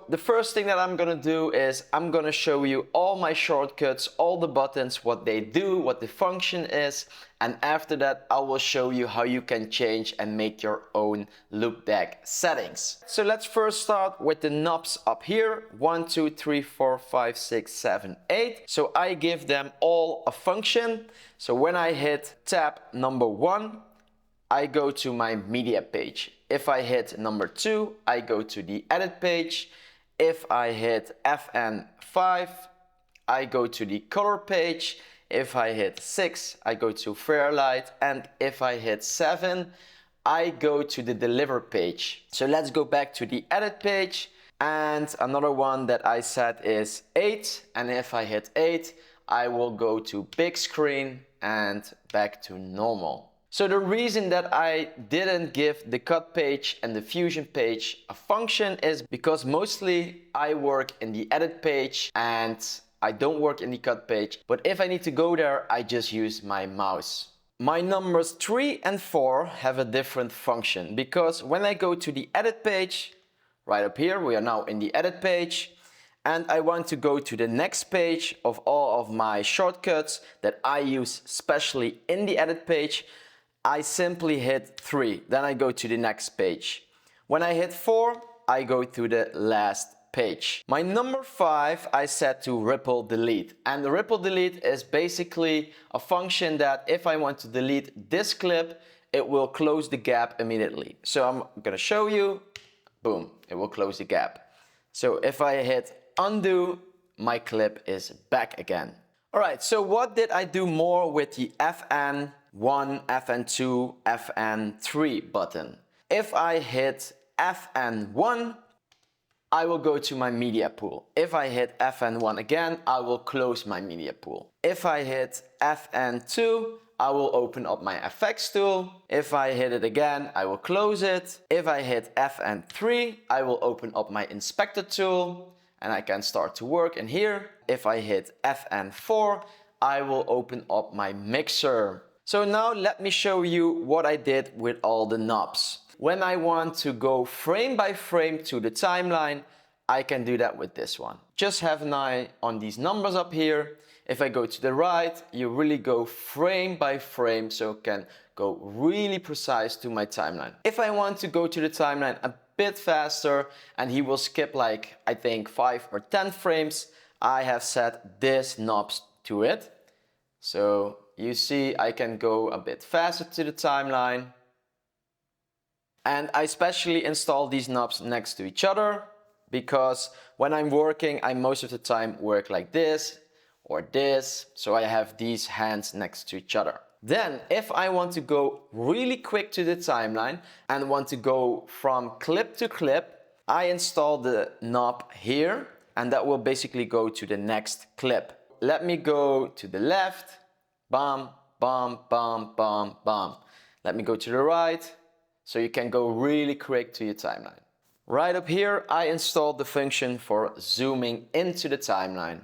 the first thing that I'm gonna do is I'm gonna show you all my shortcuts, all the buttons, what they do, what the function is, and after that I will show you how you can change and make your own Loupedeck settings. So let's first start with the knobs up here. 1, 2, 3, 4, 5, 6, 7, 8. So I give them all a function. So when I hit tab number 1, I go to my media page. If I hit number 2, I go to the edit page. If I hit FN5, I go to the color page. If I hit 6, I go to Fairlight. And if I hit 7, I go to the deliver page. So let's go back to the edit page. And another one that I set is 8. And if I hit 8, I will go to big screen and back to normal. So the reason that I didn't give the cut page and the fusion page a function is because mostly I work in the edit page and I don't work in the cut page. But if I need to go there, I just use my mouse. My numbers 3 and 4 have a different function because when I go to the edit page, right up here, we are now in the edit page, and I want to go to the next page of all of my shortcuts that I use specially in the edit page, I simply hit 3, then I go to the next page. When I hit 4, I go to the last page. My number 5 I set to ripple delete, and the ripple delete is basically a function that if I want to delete this clip, it will close the gap immediately. So I'm gonna show you, boom, it will close the gap. So if I hit undo, my clip is back again. Alright, so what did I do more with the FN1, FN2, FN3 button? If I hit FN1, I will go to my media pool. If I hit FN1 again, I will close my media pool. If I hit FN2, I will open up my effects tool. If I hit it again, I will close it. If I hit FN3, I will open up my inspector tool and I can start to work in here. If I hit FN4, I will open up my mixer. So now let me show you what I did with all the knobs. When I want to go frame by frame to the timeline, I can do that with this one. Just have an eye on these numbers up here. If I go to the right, you really go frame by frame, so it can go really precise to my timeline. If I want to go to the timeline a bit faster and he will skip like I think 5 or 10 frames, I have set this knobs to it. So you see I can go a bit faster to the timeline. And I specially install these knobs next to each other because when I'm working, I most of the time work like this or this. So I have these hands next to each other. Then if I want to go really quick to the timeline and want to go from clip to clip, I install the knob here and that will basically go to the next clip. Let me go to the left, bam, bam, bam, bam, bam. Let me go to the right, so you can go really quick to your timeline. Right up here, I installed the function for zooming into the timeline.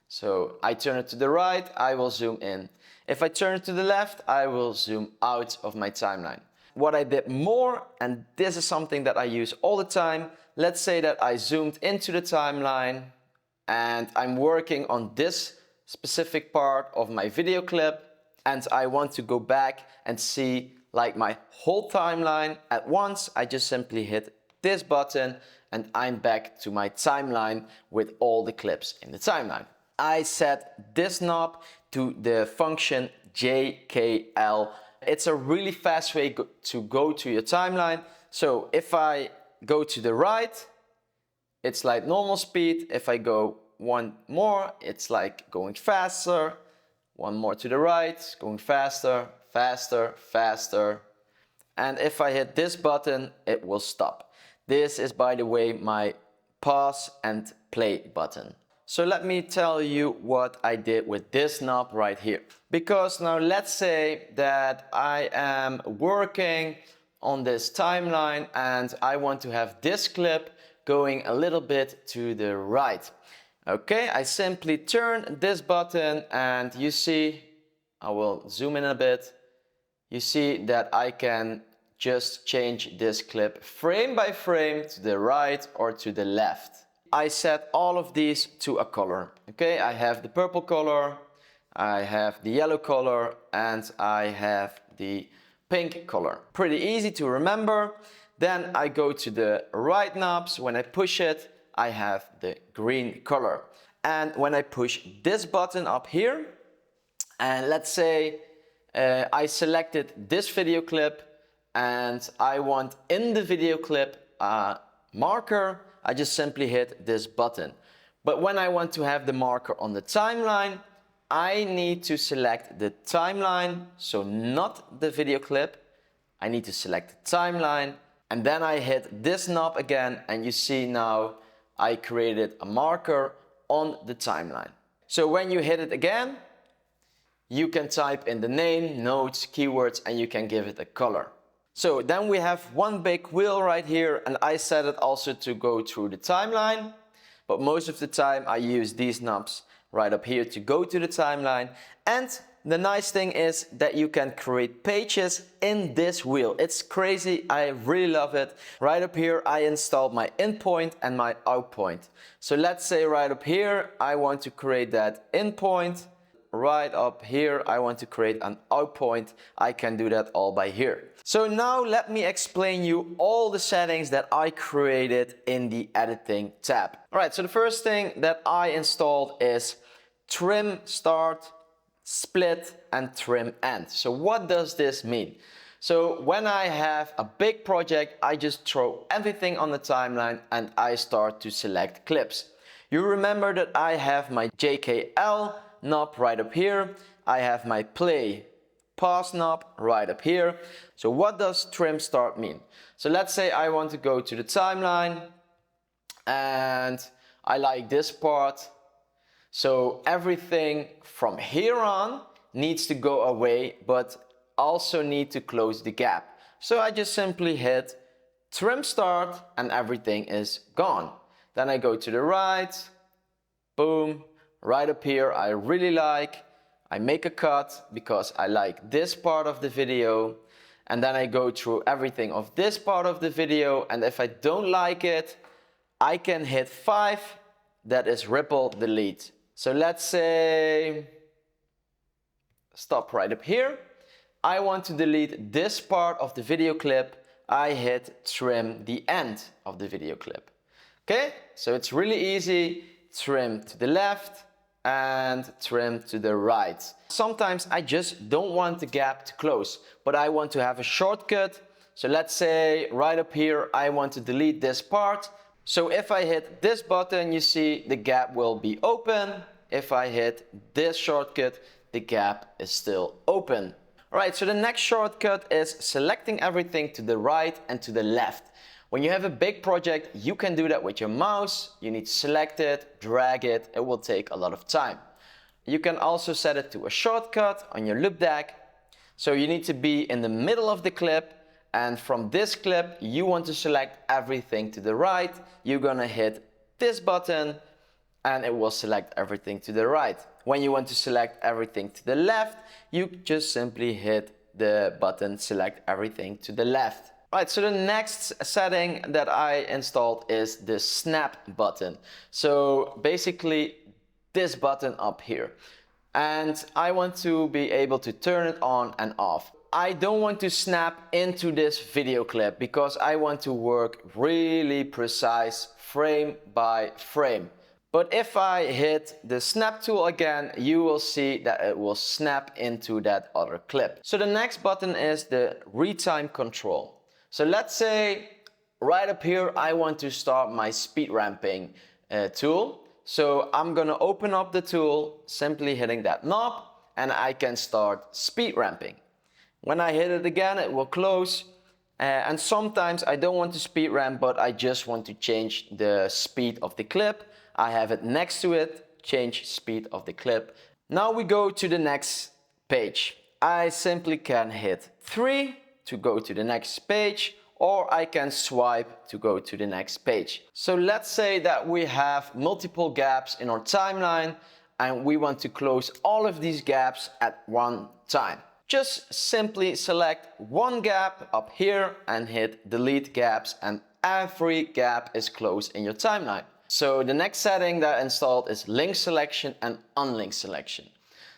So I turn it to the right, I will zoom in. If I turn it to the left, I will zoom out of my timeline. What I did more, and this is something that I use all the time, let's say that I zoomed into the timeline and I'm working on this specific part of my video clip and I want to go back and see like my whole timeline at once. I just simply hit this button and I'm back to my timeline with all the clips in the timeline. I set this knob to the function JKL. It's a really fast way to go to your timeline. So if I go to the right, it's like normal speed. If I go one more, it's like going faster. One more to the right, going faster, faster, faster. And if I hit this button, it will stop. This is, by the way, my pause and play button. So let me tell you what I did with this knob right here. Because now let's say that I am working on this timeline and I want to have this clip going a little bit to the right. Okay, I simply turn this button and you see, I will zoom in a bit. You see that I can just change this clip frame by frame to the right or to the left. I set all of these to a color. Okay, I have the purple color, I have the yellow color, and I have the pink color. Pretty easy to remember. Then I go to the right knobs. When I push it, I have the green color. And when I push this button up here, and let's say I selected this video clip and I want in the video clip a marker, I just simply hit this button. But when I want to have the marker on the timeline, I need to select the timeline, so not the video clip. I need to select the timeline, and then I hit this knob again, and you see now I created a marker on the timeline. So when you hit it again, you can type in the name, notes, keywords, and you can give it a color. So then we have one big wheel right here, and I set it also to go through the timeline, but most of the time I use these knobs right up here to go to the timeline. And the nice thing is that you can create pages in this wheel. It's crazy, I really love it. Right up here I installed my in point and my out point. So let's say right up here I want to create that in point. Right up here I want to create an out point. I can do that all by here. So now let me explain you all the settings that I created in the editing tab. Alright, so the first thing that I installed is trim start, split, and trim end. So what does this mean? So when I have a big project, I just throw everything on the timeline and I start to select clips. You remember that I have my JKL knob right up here. I have my play pause knob right up here. So what does trim start mean? So let's say I want to go to the timeline and I like this part. So everything from here on needs to go away, but also need to close the gap. So I just simply hit trim start and everything is gone. Then I go to the right, boom, right up here I really like. I make a cut because I like this part of the video, and then I go through everything of this part of the video, and if I don't like it, I can hit 5, that is ripple delete. So let's say, stop right up here. I want to delete this part of the video clip. I hit trim the end of the video clip. Okay, so it's really easy. Trim to the left and trim to the right. Sometimes I just don't want the gap to close, but I want to have a shortcut. So let's say right up here, I want to delete this part. So if I hit this button, you see the gap will be open. If I hit this shortcut, the gap is still open. Alright, so the next shortcut is selecting everything to the right and to the left. When you have a big project, you can do that with your mouse. You need to select it, drag it. It will take a lot of time. You can also set it to a shortcut on your Loupedeck. So you need to be in the middle of the clip. And from this clip, you want to select everything to the right. You're gonna hit this button and it will select everything to the right. When you want to select everything to the left, you just simply hit the button select everything to the left. Right, so the next setting that I installed is the snap button. So basically this button up here. And I want to be able to turn it on and off. I don't want to snap into this video clip because I want to work really precise frame by frame. But if I hit the snap tool again, you will see that it will snap into that other clip. So the next button is the retime control. So let's say right up here, I want to start my speed ramping tool. So I'm gonna open up the tool, simply hitting that knob, and I can start speed ramping. When I hit it again, it will close. And sometimes I don't want to speed ramp, but I just want to change the speed of the clip. I have it next to it, change speed of the clip. Now we go to the next page. I simply can hit 3 to go to the next page, or I can swipe to go to the next page. So let's say that we have multiple gaps in our timeline and we want to close all of these gaps at one time. just simply select one gap up here and hit delete gaps, and every gap is closed in your timeline. So the next setting that I installed is link selection and unlink selection.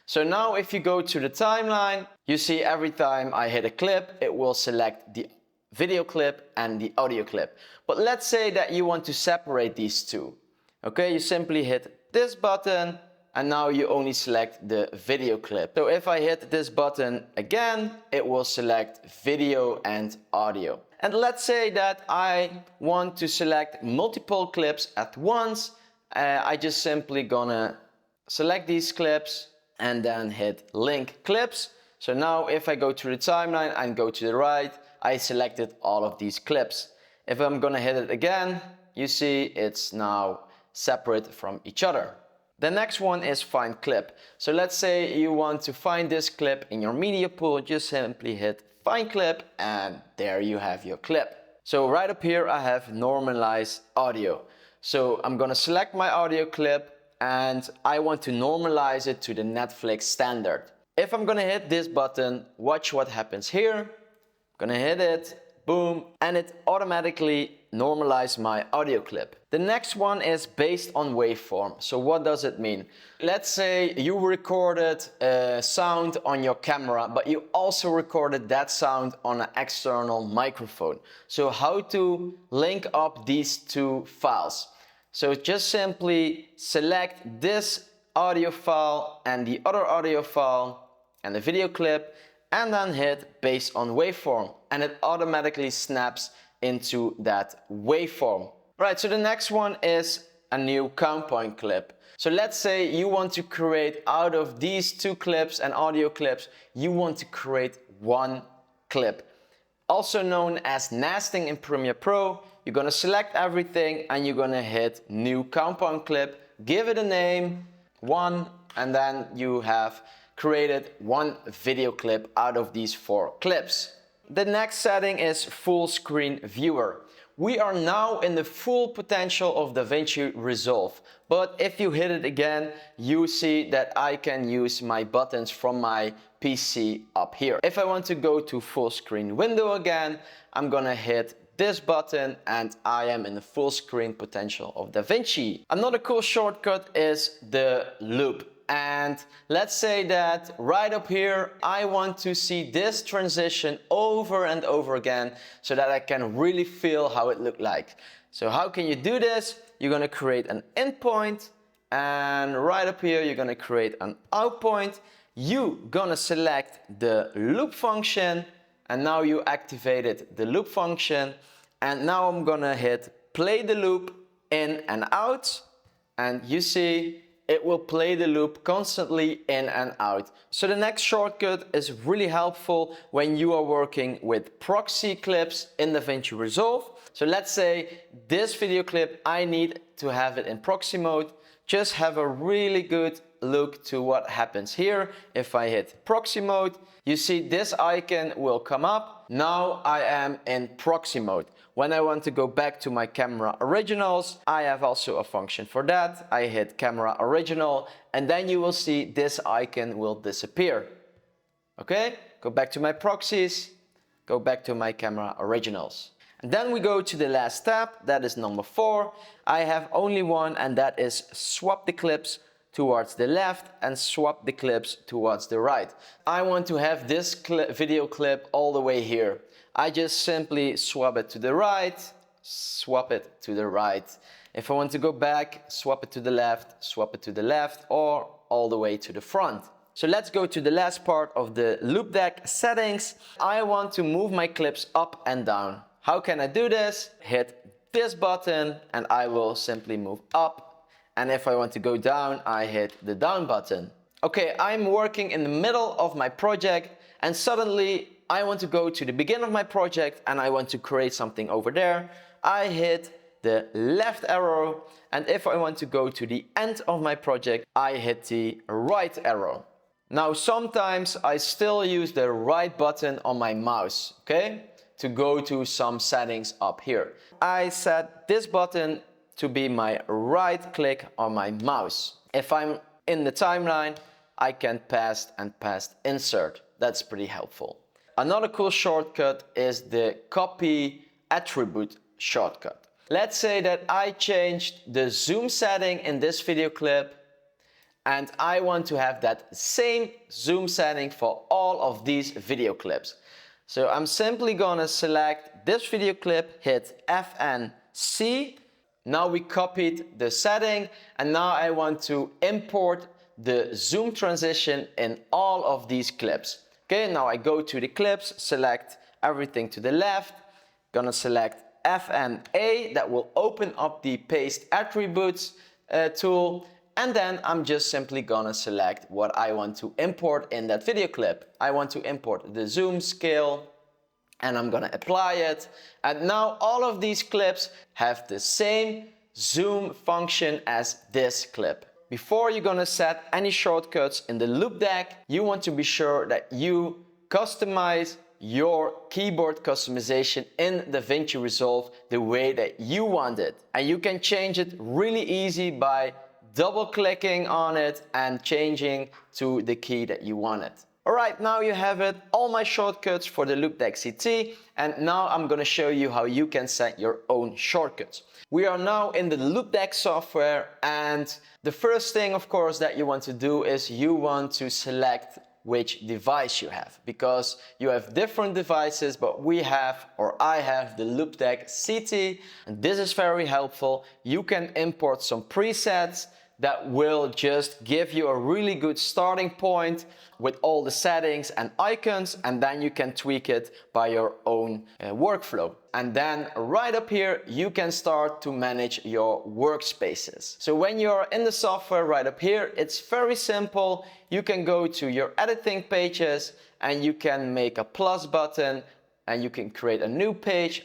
So now if you go to the timeline, you see every time I hit a clip, it will select the video clip and the audio clip. But let's say that you want to separate these two. Okay, you simply hit this button and now you only select the video clip. So if I hit this button again, it will select video and audio. And let's say that I want to select multiple clips at once. I just simply gonna select these clips and then hit link clips. So now if I go to the timeline and go to the right, I selected all of these clips. If I'm gonna hit it again, you see it's now separate from each other. The next one is find clip. So let's say you want to find this clip in your media pool, just simply hit find clip and there you have your clip. So right up here I have normalize audio. So I'm gonna select my audio clip and I want to normalize it to the Netflix standard. If I'm gonna hit this button, watch what happens here. I'm gonna hit it, boom, and it automatically normalized my audio clip. The next one is based on waveform. So what does it mean? Let's say you recorded a sound on your camera, but you also recorded that sound on an external microphone. So how to link up these two files? So just simply select this audio file and the other audio file and the video clip and then hit based on waveform and it automatically snaps into that waveform. Right, so the next one is a new count point clip. So let's say you want to create out of these two clips and audio clips, you want to create one clip. Also known as nesting in Premiere Pro. You're gonna select everything and you're gonna hit new count point clip, give it a name, 1, and then you have created one video clip out of these 4 clips. The next setting is full screen viewer. We are now in the full potential of DaVinci Resolve, but if you hit it again, you see that I can use my buttons from my PC up here. If I want to go to full screen window again, I'm gonna hit this button and I am in the full screen potential of DaVinci. Another cool shortcut is the loop. And let's say that right up here, I want to see this transition over and over again so that I can really feel how it looked like. So how can you do this? You're gonna create an in point and right up here, you're gonna create an out point. You're gonna select the loop function and now you activated the loop function. And now I'm gonna hit play the loop in and out and you see it will play the loop constantly in and out. So the next shortcut is really helpful when you are working with proxy clips in DaVinci Resolve. So let's say this video clip, I need to have it in proxy mode. Just have a really good look to what happens here. If I hit proxy mode, you see this icon will come up. Now I am in proxy mode. When I want to go back to my camera originals, I have also a function for that. I hit camera original and then you will see this icon will disappear. Okay, go back to my proxies, go back to my camera originals. And then we go to the last tab, that is number 4. I have only one and that is swap the clips towards the left and swap the clips towards the right. I want to have this video clip all the way here. I just simply swap it to the right, swap it to the right. If I want to go back, swap it to the left, swap it to the left, or all the way to the front. So let's go to the last part of the Loupedeck settings. I want to move my clips up and down. How can I do this? Hit this button and I will simply move up. And if I want to go down, I hit the down button. Okay, I'm working in the middle of my project and suddenly I want to go to the beginning of my project and I want to create something over there. I hit the left arrow, and if I want to go to the end of my project, I hit the right arrow. Now sometimes I still use the right button on my mouse, okay, to go to some settings up here. I set this button to be my right click on my mouse. If I'm in the timeline, I can past and past insert. that's pretty helpful. Another cool shortcut is the copy attribute shortcut. Let's say that I changed the zoom setting in this video clip and I want to have that same zoom setting for all of these video clips. So I'm simply gonna select this video clip, hit FNC. Now we copied the setting and now I want to import the zoom transition in all of these clips. Okay, now I go to the clips, select everything to the left, gonna select FNA, that will open up the paste attributes tool, and then I'm just simply gonna select what I want to import in that video clip. I want to import the zoom scale and I'm gonna apply it. And now all of these clips have the same zoom function as this clip. Before you're gonna set any shortcuts in the Loupedeck, you want to be sure that you customize your keyboard customization in DaVinci Resolve the way that you want it. And you can change it really easy by double clicking on it and changing to the key that you want it. Alright, now you have it, all my shortcuts for the Loupedeck CT, and now I'm gonna show you how you can set your own shortcuts. We are now in the Loupedeck software, and the first thing of course that you want to do is you want to select which device you have, because you have different devices, but we have, or I have, the Loupedeck CT, and this is very helpful. You can import some presets that will just give you a really good starting point with all the settings and icons, and then you can tweak it by your own workflow. And then right up here you can start to manage your workspaces. So when you're in the software right up here, it's very simple. You can go to your editing pages and you can make a plus button and you can create a new page.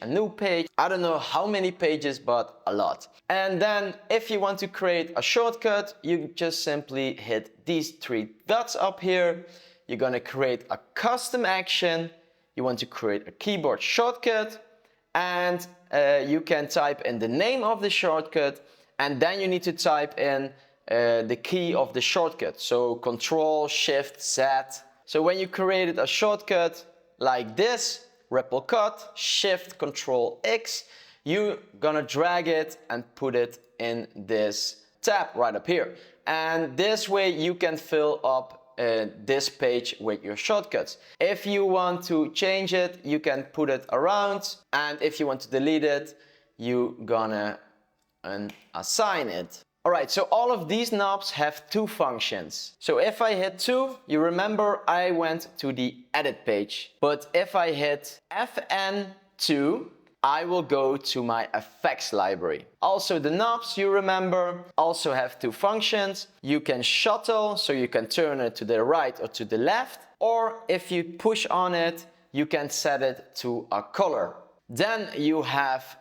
I don't know how many pages, but a lot. And then if you want to create a shortcut, you just simply hit these three dots up here. You're gonna create a custom action. You want to create a keyboard shortcut, and you can type in the name of the shortcut, and then you need to type in the key of the shortcut. So Control, Shift, Z. So when you created a shortcut like this, ripple cut, Shift, Control X, you're gonna drag it and put it in this tab right up here. And this way you can fill up this page with your shortcuts. If you want to change it, you can put it around, and if you want to delete it, you're gonna unassign it. Alright, so all of these knobs have two functions. So if I hit 2, you remember I went to the edit page. But if I hit FN2, I will go to my effects library. Also the knobs, you remember, also have two functions. You can shuttle, so you can turn it to the right or to the left. Or if you push on it, you can set it to a color. Then you have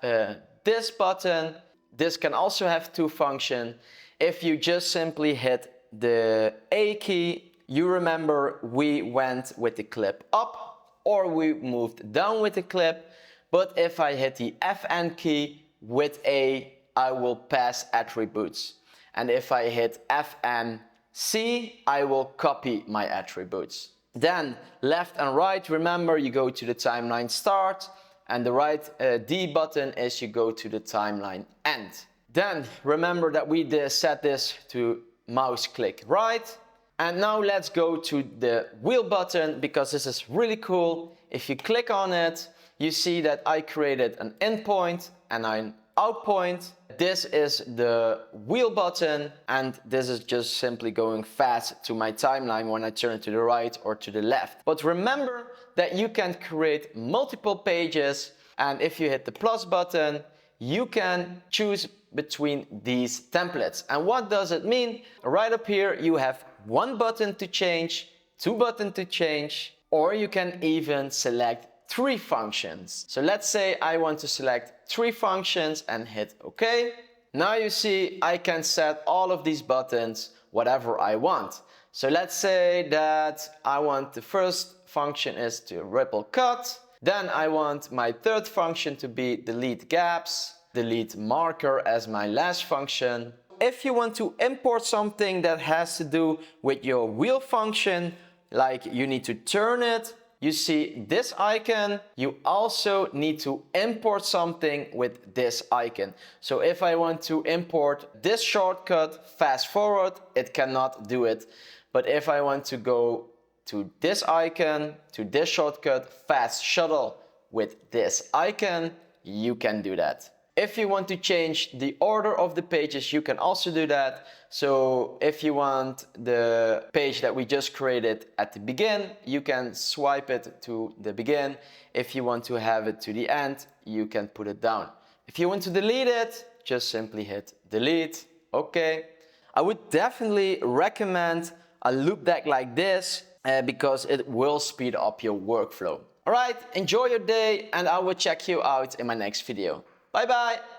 this button. This can also have two functions. If you just simply hit the A key, you remember we went with the clip up or we moved down with the clip. But if I hit the FN key with A, I will pass attributes. And if I hit FNC, I will copy my attributes. Then left and right, remember you go to the timeline start. And the right D button is you go to the timeline end. Then remember that we set this to mouse click right. And now let's go to the wheel button, because this is really cool. If you click on it, you see that I created an in point and an out point. This is the wheel button, and this is just simply going fast to my timeline when I turn it to the right or to the left. But remember that you can create multiple pages, and if you hit the plus button, you can choose between these templates. And what does it mean? Right up here you have one button to change, two buttons to change, or you can even select 3 functions. So let's say I want to select 3 functions and hit OK. Now you see I can set all of these buttons whatever I want. So let's say that I want the first function is to ripple cut. Then I want my third function to be delete gaps, delete marker as my last function. If you want to import something that has to do with your wheel function, like you need to turn it. You see this icon, you also need to import something with this icon. So if I want to import this shortcut, fast forward, it cannot do it. But if I want to go to this icon, to this shortcut, fast shuttle with this icon, you can do that. If you want to change the order of the pages, you can also do that. So if you want the page that we just created at the begin, you can swipe it to the begin. If you want to have it to the end, you can put it down. If you want to delete it, just simply hit delete. Okay. I would definitely recommend a Loupedeck like this because it will speed up your workflow. All right, enjoy your day and I will check you out in my next video. Bye bye.